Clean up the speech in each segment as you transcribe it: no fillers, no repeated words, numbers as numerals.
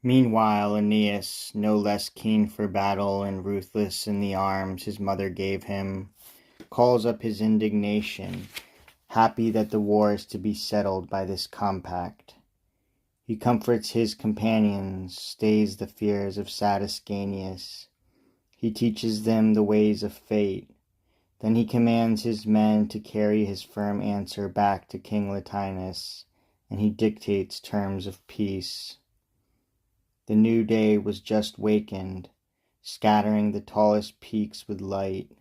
Meanwhile Aeneas, no less keen for battle and ruthless in the arms his mother gave him, calls up his indignation, happy that the war is to be settled by this compact. He comforts his companions, stays the fears of sad Ascanius. He teaches them the ways of fate. Then he commands his men to carry his firm answer back to King Latinus, and he dictates terms of peace. The new day was just wakened, scattering the tallest peaks with light,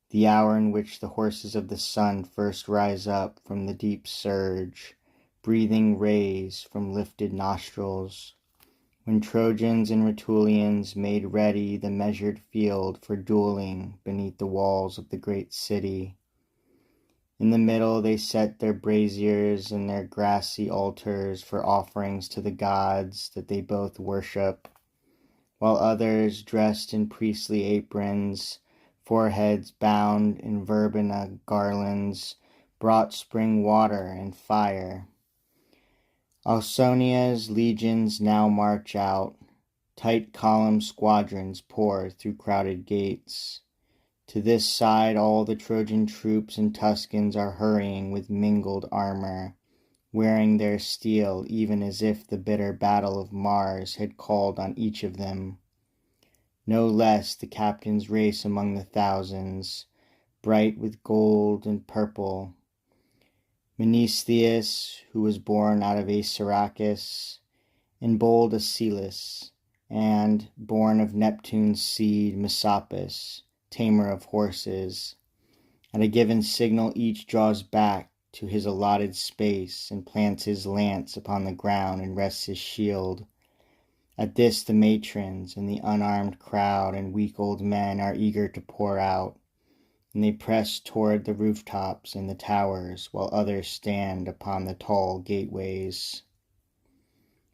the hour in which the horses of the sun first rise up from the deep surge, breathing rays from lifted nostrils, when Trojans and Rutulians made ready the measured field for dueling beneath the walls of the great city. In the middle they set their braziers and their grassy altars for offerings to the gods that they both worship, while others, dressed in priestly aprons, foreheads bound in verbena garlands, brought spring water and fire. Ausonia's legions now march out. Tight column squadrons pour through crowded gates. To this side all the Trojan troops and Tuscans are hurrying with mingled armor, wearing their steel even as if the bitter battle of Mars had called on each of them. No less the captains race among the thousands, bright with gold and purple. Menestheus, who was born out of Assaracus, and bold Achelous, and, born of Neptune's seed, Messapus, tamer of horses. At a given signal each draws back to his allotted space and plants his lance upon the ground and rests his shield. At this the matrons and the unarmed crowd and weak old men are eager to pour out, and they press toward the rooftops and the towers, while others stand upon the tall gateways.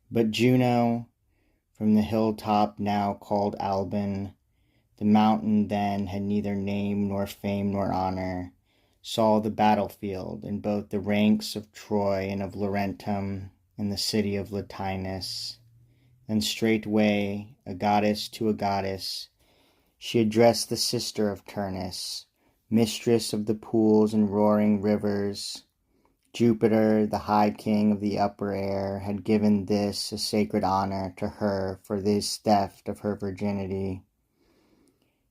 But Juno, from the hilltop now called Alban, the mountain then had neither name nor fame nor honor, saw the battlefield in both the ranks of Troy and of Laurentum and the city of Latinus. Then straightway, a goddess to a goddess, she addressed the sister of Turnus, mistress of the pools and roaring rivers. Jupiter, the high king of the upper air, had given this a sacred honor to her for this theft of her virginity.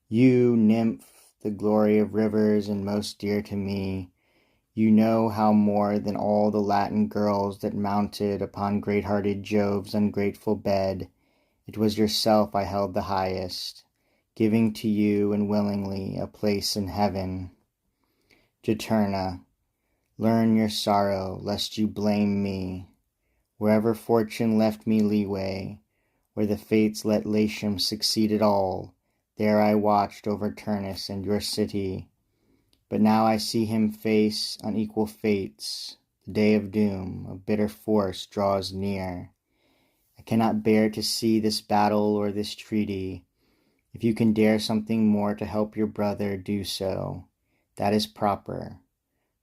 You, nymph, the glory of rivers and most dear to me, you know how more than all the Latin girls that mounted upon great-hearted Jove's ungrateful bed, it was yourself I held the highest, giving to you and willingly a place in heaven. Juturna, learn your sorrow, lest you blame me. Wherever fortune left me leeway, where the fates let Latium succeed it all, there I watched over Turnus and your city. But now I see him face unequal fates. The day of doom, of bitter force, draws near. I cannot bear to see this battle or this treaty. If you can dare something more to help your brother, do so. That is proper.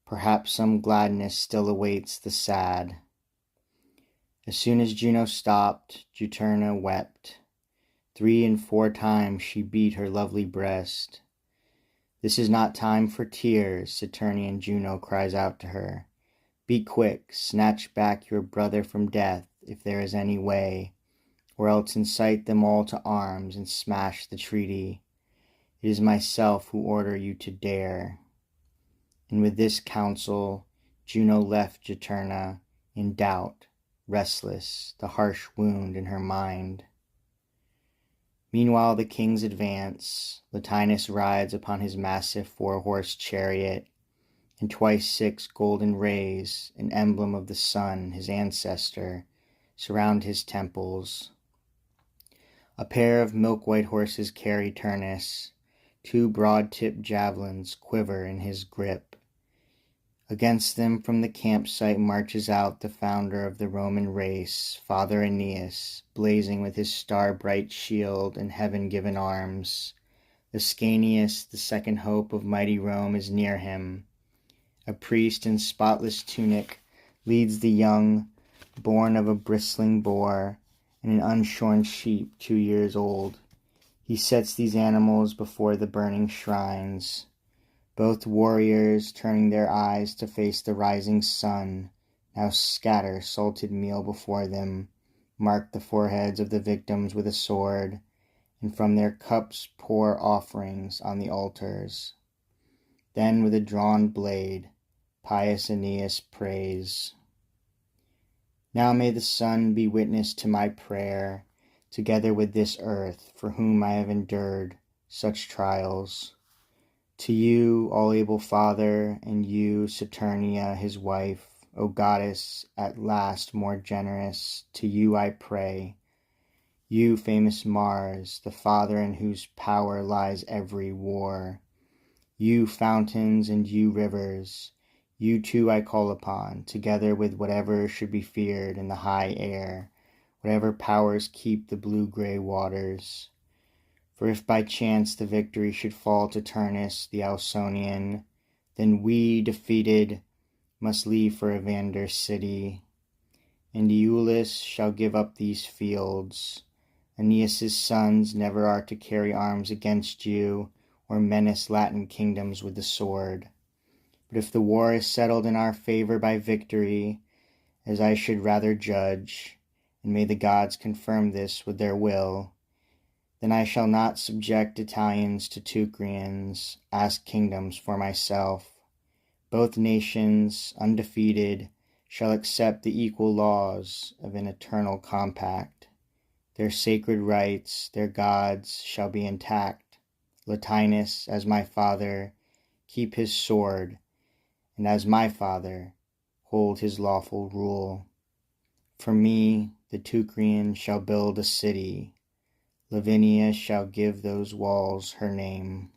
Perhaps some gladness still awaits the sad. As soon as Juno stopped, Juturna wept. 3 and 4 times she beat her lovely breast. This is not time for tears, Saturnian Juno cries out to her. Be quick, snatch back your brother from death, if there is any way, or else incite them all to arms and smash the treaty. It is myself who order you to dare. And with this counsel, Juno left Juturna in doubt, restless, the harsh wound in her mind. Meanwhile the kings advance. Latinus rides upon his massive 4-horse chariot, and twice 6 golden rays, an emblem of the sun, his ancestor, surround his temples. A pair of milk-white horses carry Turnus. 2 broad-tipped javelins quiver in his grip. Against them from the campsite marches out the founder of the Roman race, Father Aeneas, blazing with his star-bright shield and heaven-given arms. Ascanius, the second hope of mighty Rome, is near him. A priest in spotless tunic leads the young, born of a bristling boar, and an unshorn sheep 2 years old. He sets these animals before the burning shrines. Both warriors, turning their eyes to face the rising sun, now scatter salted meal before them, mark the foreheads of the victims with a sword, and from their cups pour offerings on the altars. Then with a drawn blade, pious Aeneas prays. Now may the sun be witness to my prayer, together with this earth, for whom I have endured such trials. To you, all-able Father, and you, Saturnia, his wife, O goddess, at last more generous, to you I pray. You, famous Mars, the Father in whose power lies every war. You, fountains, and you, rivers, you too I call upon, together with whatever should be feared in the high air, whatever powers keep the blue-gray waters. For if by chance the victory should fall to Turnus the Ausonian, then we, defeated, must leave for Evander's city. And Iülus shall give up these fields. Aeneas' sons never are to carry arms against you, or menace Latin kingdoms with the sword. But if the war is settled in our favor by victory, as I should rather judge, and may the gods confirm this with their will, then I shall not subject Italians to Teucrians, ask kingdoms for myself. Both nations, undefeated, shall accept the equal laws of an eternal compact. Their sacred rights, their gods, shall be intact. Latinus, as my father, keep his sword, and as my father, hold his lawful rule. For me, the Teucrian shall build a city. Lavinia shall give those walls her name.